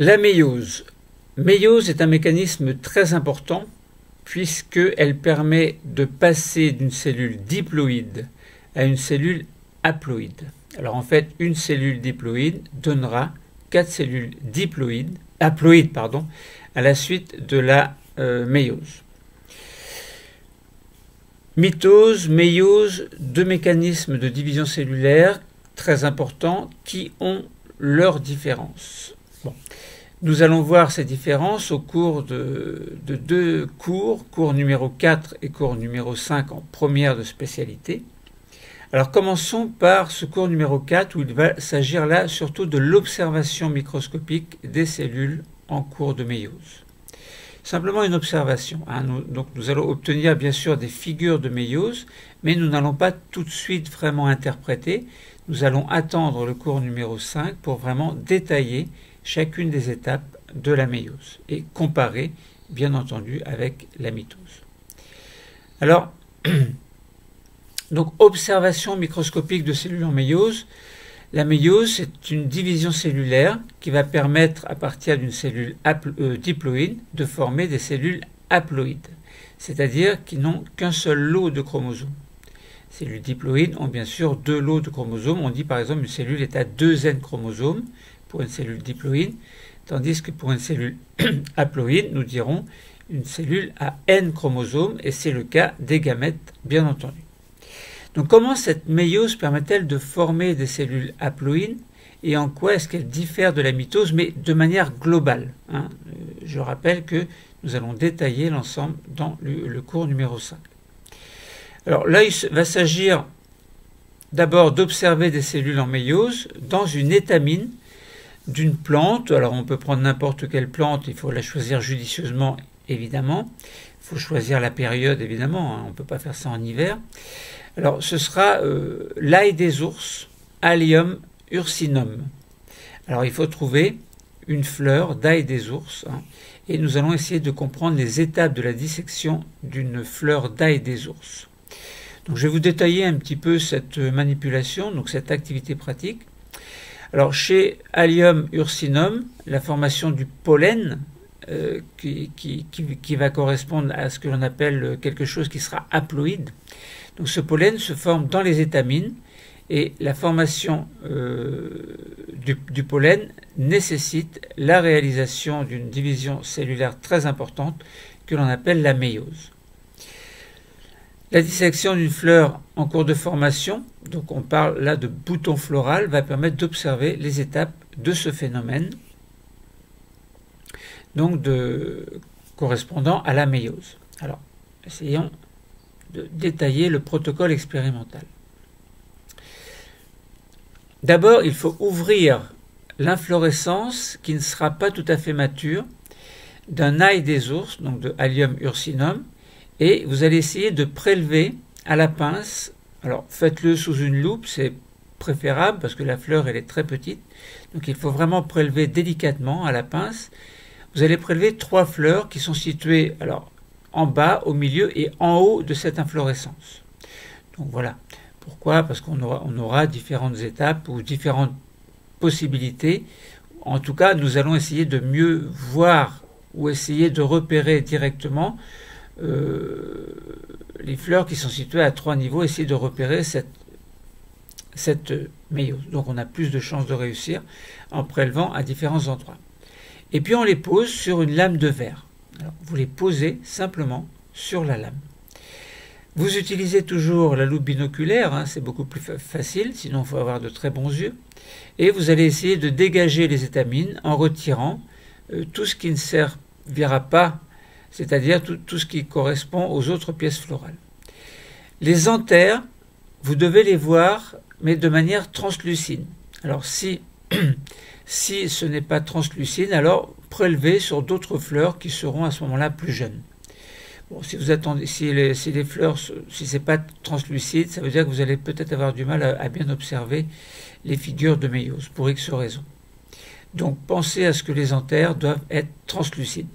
La méiose. Méiose est un mécanisme très important puisqu'elle permet de passer d'une cellule diploïde à une cellule haploïde. Alors en fait, une cellule diploïde donnera 4 cellules haploïdes à la suite de la méiose. Mitose, méiose, deux mécanismes de division cellulaire très importants qui ont leurs différences. Bon. Nous allons voir ces différences au cours de deux cours numéro 4 et cours numéro 5 en première de spécialité. Alors commençons par ce cours numéro 4 où il va s'agir là surtout de l'observation microscopique des cellules en cours de méiose. Simplement une observation. Donc nous allons obtenir bien sûr des figures de méiose, mais nous n'allons pas tout de suite vraiment interpréter. Nous allons attendre le cours numéro 5 pour vraiment détailler chacune des étapes de la méiose et comparer bien entendu avec la mitose. Alors, donc observation microscopique de cellules en méiose. La méiose, c'est une division cellulaire qui va permettre, à partir d'une cellule diploïde, de former des cellules haploïdes, c'est-à-dire qui n'ont qu'un seul lot de chromosomes. Les cellules diploïdes ont bien sûr 2 lots de chromosomes. On dit par exemple une cellule est à 2 N chromosomes pour une cellule diploïde, tandis que pour une cellule haploïde, nous dirons une cellule à N chromosomes, et c'est le cas des gamètes, bien entendu. Donc comment cette méiose permet-elle de former des cellules haploïdes et en quoi est-ce qu'elle diffère de la mitose, mais de manière globale, hein. Je rappelle que nous allons détailler l'ensemble dans le cours numéro 5. Alors là, il va s'agir d'abord d'observer des cellules en méiose dans une étamine d'une plante. Alors on peut prendre n'importe quelle plante, il faut la choisir judicieusement évidemment. Il faut choisir la période évidemment, hein. On ne peut pas faire ça en hiver. Alors, ce sera l'ail des ours, Allium ursinum. Alors, il faut trouver une fleur d'ail des ours, hein, et nous allons essayer de comprendre les étapes de la dissection d'une fleur d'ail des ours. Donc, je vais vous détailler un petit peu cette manipulation, donc cette activité pratique. Alors, chez Allium ursinum, la formation du pollen, qui va correspondre à ce que l'on appelle quelque chose qui sera haploïde. Donc ce pollen se forme dans les étamines et la formation du pollen nécessite la réalisation d'une division cellulaire très importante que l'on appelle la méiose. La dissection d'une fleur en cours de formation, donc on parle là de bouton floral, va permettre d'observer les étapes de ce phénomène, donc correspondant à la méiose. Alors, essayons de détailler le protocole expérimental. D'abord, il faut ouvrir l'inflorescence qui ne sera pas tout à fait mature d'un ail des ours, donc de Allium ursinum, et vous allez essayer de prélever à la pince. Alors faites-le sous une loupe, c'est préférable parce que la fleur elle est très petite, donc il faut vraiment prélever délicatement à la pince. Vous allez prélever 3 fleurs qui sont situées alors en bas, au milieu et en haut de cette inflorescence. Donc voilà. Pourquoi? Parce qu'on aura différentes étapes ou différentes possibilités. En tout cas, nous allons essayer de mieux voir ou essayer de repérer directement les fleurs qui sont situées à 3 niveaux, essayer de repérer cette méiose. Donc on a plus de chances de réussir en prélevant à différents endroits. Et puis on les pose sur une lame de verre. Alors, vous les posez simplement sur la lame. Vous utilisez toujours la loupe binoculaire, hein, c'est beaucoup plus facile, sinon il faut avoir de très bons yeux. Et vous allez essayer de dégager les étamines en retirant tout ce qui ne servira pas, c'est-à-dire tout ce qui correspond aux autres pièces florales. Les anthères, vous devez les voir, mais de manière translucide. Alors si ce n'est pas translucide, alors prélevez sur d'autres fleurs qui seront à ce moment-là plus jeunes. Bon, si vous attendez, si les fleurs, si c'est pas translucide, ça veut dire que vous allez peut-être avoir du mal à bien observer les figures de méiose, pour X raisons. Donc pensez à ce que les anthères doivent être translucides.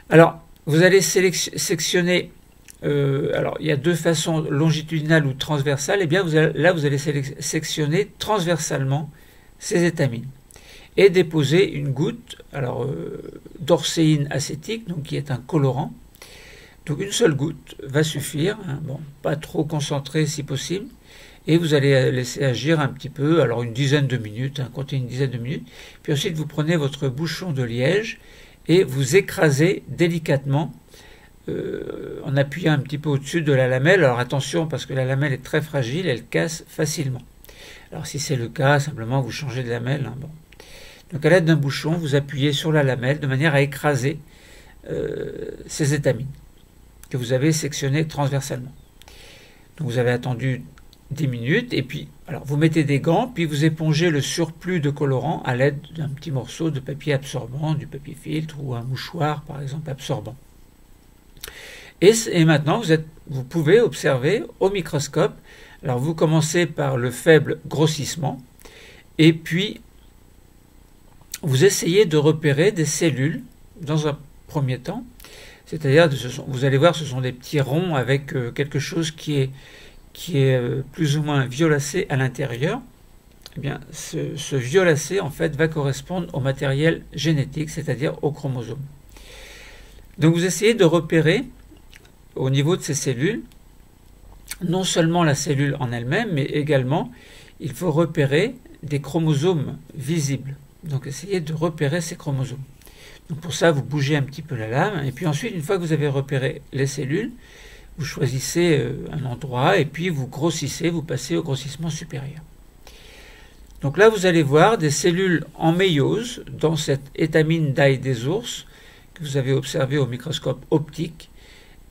Alors, vous allez sectionner, alors il y a 2 façons, longitudinale ou transversale, et bien là vous allez sectionner transversalement ces étamines. et déposer une goutte d'orcéine acétique, donc qui est un colorant. Donc une seule goutte va suffire, hein, bon, pas trop concentré si possible, et vous allez laisser agir un petit peu, alors une dizaine de minutes, hein, comptez une dizaine de minutes, puis ensuite vous prenez votre bouchon de liège et vous écrasez délicatement en appuyant un petit peu au-dessus de la lamelle. Alors attention, parce que la lamelle est très fragile, elle casse facilement. Alors si c'est le cas, simplement vous changez de lamelle. Hein, bon. Donc à l'aide d'un bouchon, vous appuyez sur la lamelle de manière à écraser ces étamines que vous avez sectionnées transversalement. Donc vous avez attendu 10 minutes et puis alors vous mettez des gants, puis vous épongez le surplus de colorant à l'aide d'un petit morceau de papier absorbant, du papier filtre ou un mouchoir par exemple absorbant. Et maintenant vous pouvez observer au microscope. Alors vous commencez par le faible grossissement et puis vous essayez de repérer des cellules dans un premier temps. C'est-à-dire, vous allez voir, ce sont des petits ronds avec quelque chose qui est plus ou moins violacé à l'intérieur. Eh bien, ce violacé, en fait, va correspondre au matériel génétique, c'est-à-dire au chromosome. Donc, vous essayez de repérer, au niveau de ces cellules, non seulement la cellule en elle-même, mais également, il faut repérer des chromosomes visibles. Donc, essayez de repérer ces chromosomes. Donc pour ça, vous bougez un petit peu la lame, et puis ensuite, une fois que vous avez repéré les cellules, vous choisissez un endroit, et puis vous grossissez, vous passez au grossissement supérieur. Donc là, vous allez voir des cellules en méiose dans cette étamine d'ail des ours que vous avez observé au microscope optique,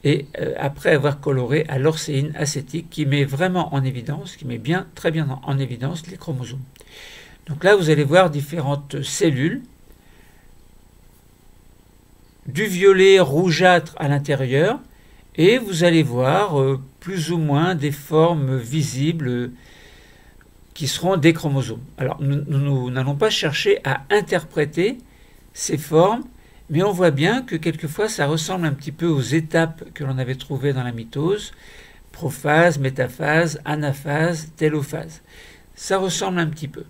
et après avoir coloré à l'orcéine acétique qui met vraiment en évidence, qui met très bien en évidence les chromosomes. Donc là, vous allez voir différentes cellules, du violet rougeâtre à l'intérieur, et vous allez voir plus ou moins des formes visibles qui seront des chromosomes. Alors nous n'allons pas chercher à interpréter ces formes, mais on voit bien que quelquefois ça ressemble un petit peu aux étapes que l'on avait trouvées dans la mitose, prophase, métaphase, anaphase, télophase. Ça ressemble un petit peu.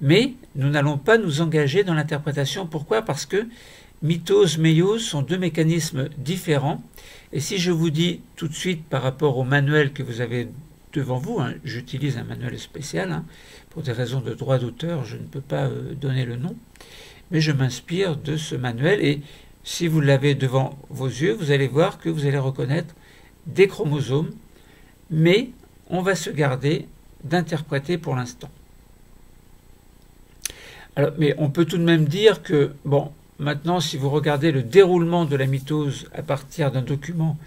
Mais nous n'allons pas nous engager dans l'interprétation. Pourquoi ? Parce que mitose, méiose sont deux mécanismes différents. Et si je vous dis tout de suite par rapport au manuel que vous avez devant vous, hein, j'utilise un manuel spécial, hein, pour des raisons de droit d'auteur, je ne peux pas donner le nom, mais je m'inspire de ce manuel et si vous l'avez devant vos yeux, vous allez voir que vous allez reconnaître des chromosomes, mais on va se garder d'interpréter pour l'instant. Alors, mais on peut tout de même dire que, bon, maintenant, si vous regardez le déroulement de la mitose à partir d'un document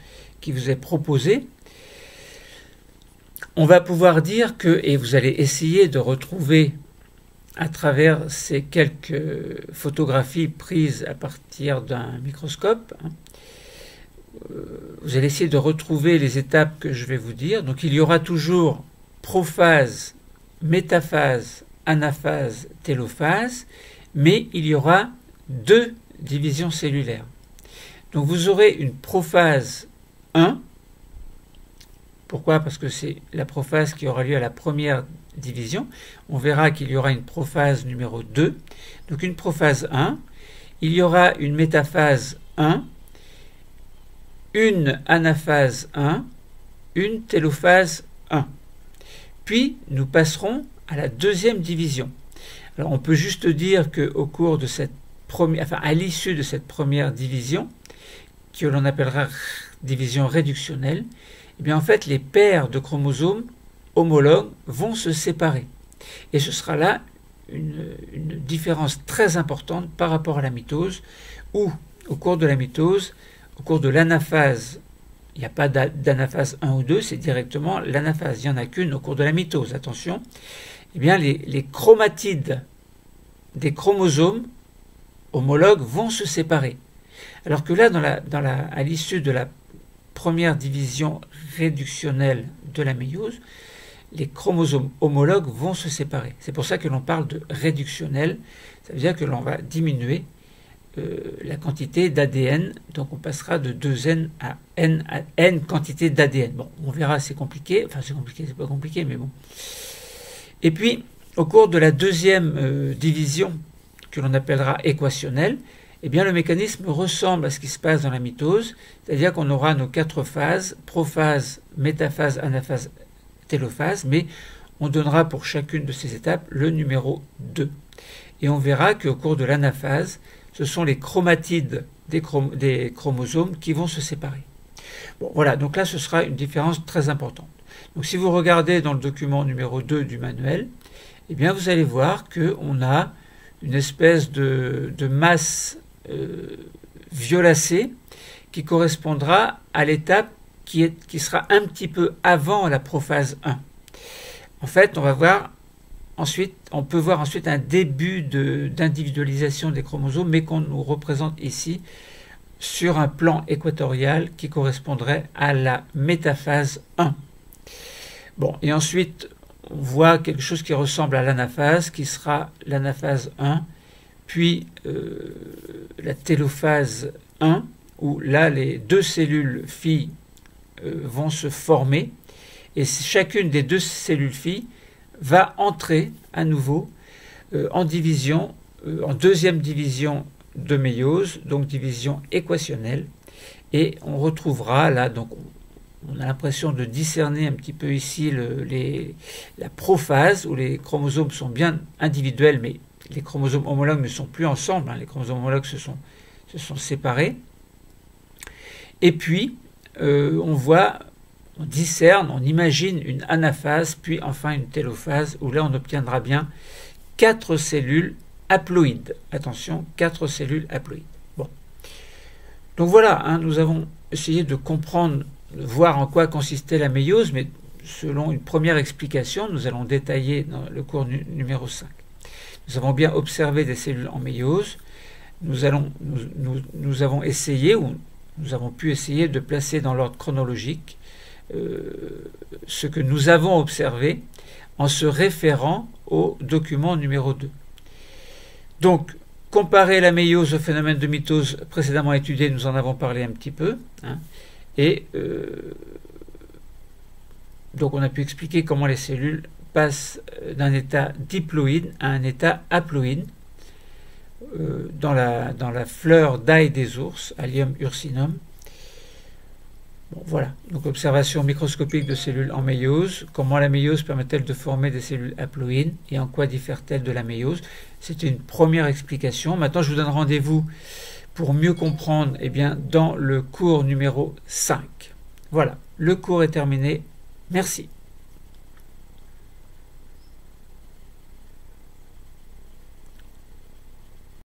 qui vous est proposé, on va pouvoir dire que, et vous allez essayer de retrouver à travers ces quelques photographies prises à partir d'un microscope, hein, vous allez essayer de retrouver les étapes que je vais vous dire. Donc il y aura toujours prophase, métaphase, anaphase, télophase, mais il y aura deux divisions cellulaires. Donc vous aurez une prophase 1. Pourquoi ? Parce que c'est la prophase qui aura lieu à la première division. On verra qu'il y aura une prophase numéro 2. Donc une prophase 1. Il y aura une métaphase 1, une anaphase 1, une télophase 1. Puis nous passerons à la deuxième division. Alors on peut juste dire qu'au cours de cette à l'issue de cette première division, que l'on appellera division réductionnelle, eh bien en fait les paires de chromosomes homologues vont se séparer. Et ce sera là une différence très importante par rapport à la mitose, où au cours de la mitose, au cours de l'anaphase, il n'y a pas d'anaphase 1 ou 2, c'est directement l'anaphase. Il n'y en a qu'une au cours de la mitose, attention. Eh bien les chromatides des chromosomes homologues vont se séparer. Alors que là, à l'issue de la première division réductionnelle de la méiose, les chromosomes homologues vont se séparer. C'est pour ça que l'on parle de réductionnel. Ça veut dire que l'on va diminuer la quantité d'ADN. Donc on passera de 2N à N quantité d'ADN. Bon, on verra, c'est compliqué. Enfin, c'est compliqué, c'est pas compliqué, mais bon. Et puis, au cours de la deuxième division, que l'on appellera équationnelle, eh bien le mécanisme ressemble à ce qui se passe dans la mitose, c'est-à-dire qu'on aura nos 4 phases, prophase, métaphase, anaphase, télophase, mais on donnera pour chacune de ces étapes le numéro 2. Et on verra qu'au cours de l'anaphase, ce sont les chromatides des chromosomes qui vont se séparer. Bon, voilà, donc là ce sera une différence très importante. Donc si vous regardez dans le document numéro 2 du manuel, eh bien vous allez voir qu'on a une espèce de masse violacée qui correspondra à l'étape qui sera un petit peu avant la prophase 1. En fait, on peut voir ensuite un début d'individualisation des chromosomes, mais qu'on nous représente ici sur un plan équatorial qui correspondrait à la métaphase 1. Bon, et ensuite, on voit quelque chose qui ressemble à l'anaphase, qui sera l'anaphase 1, puis la télophase 1, où là, les 2 cellules filles vont se former, et chacune des 2 cellules filles va entrer à nouveau en division, en deuxième division de méiose, donc division équationnelle, et on retrouvera là, donc on a l'impression de discerner un petit peu ici la prophase, où les chromosomes sont bien individuels, mais les chromosomes homologues ne sont plus ensemble, hein, les chromosomes homologues se sont séparés. Et puis, on discerne, on imagine une anaphase, puis enfin une télophase, où là on obtiendra bien 4 cellules haploïdes. Attention, 4 cellules haploïdes. Bon. Donc voilà, hein, nous avons essayé de comprendre, de voir en quoi consistait la méiose, mais selon une première explication, nous allons détailler dans le cours numéro 5. Nous avons bien observé des cellules en méiose. Nous avons essayé, ou nous avons pu essayer de placer dans l'ordre chronologique ce que nous avons observé en se référant au document numéro 2. Donc, comparer la méiose au phénomène de mitose précédemment étudié, nous en avons parlé un petit peu, hein, et donc on a pu expliquer comment les cellules passent d'un état diploïde à un état haploïde dans la fleur d'ail des ours, Allium ursinum. Bon, voilà, donc observation microscopique de cellules en méiose. Comment la méiose permet-elle de former des cellules haploïdes et en quoi diffère-t-elle de la méiose? C'était une première explication. Maintenant, je vous donne rendez-vous pour mieux comprendre dans le cours numéro 5. Voilà, le cours est terminé. Merci.